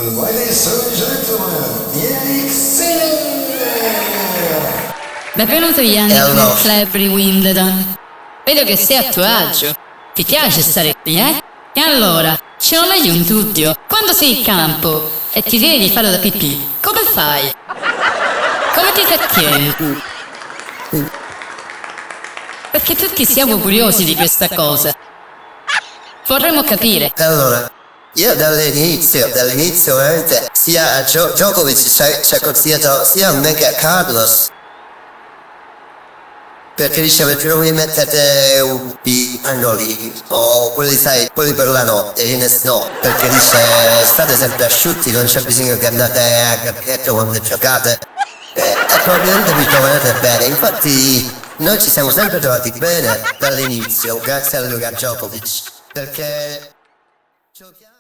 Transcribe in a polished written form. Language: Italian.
Ladies and gentlemen, Benvenuto Ian E allora? nel club di Wimbledon. Vedo che sei a tuo agio. Ti piace stare qui, eh? E allora, ce l'ho meglio un dubbio. Quando sei in campo e ti viene di fare da pipì, come fai? Come ti trattieni? Perché tutti siamo curiosi di questa cosa. Vorremmo capire. Allora, io dall'inizio veramente, sia a Djokovic ci ha consigliato sia a me che a Carlos. Perché diceva che non vi mettete i pannoli o quelli sai, quelli per la notte, no, perché dice state sempre asciutti, non c'è bisogno che andate a campetto quando giocate. E probabilmente vi troverete bene, infatti noi ci siamo sempre trovati bene dall'inizio, grazie a Luka Djokovic, perché giochiamo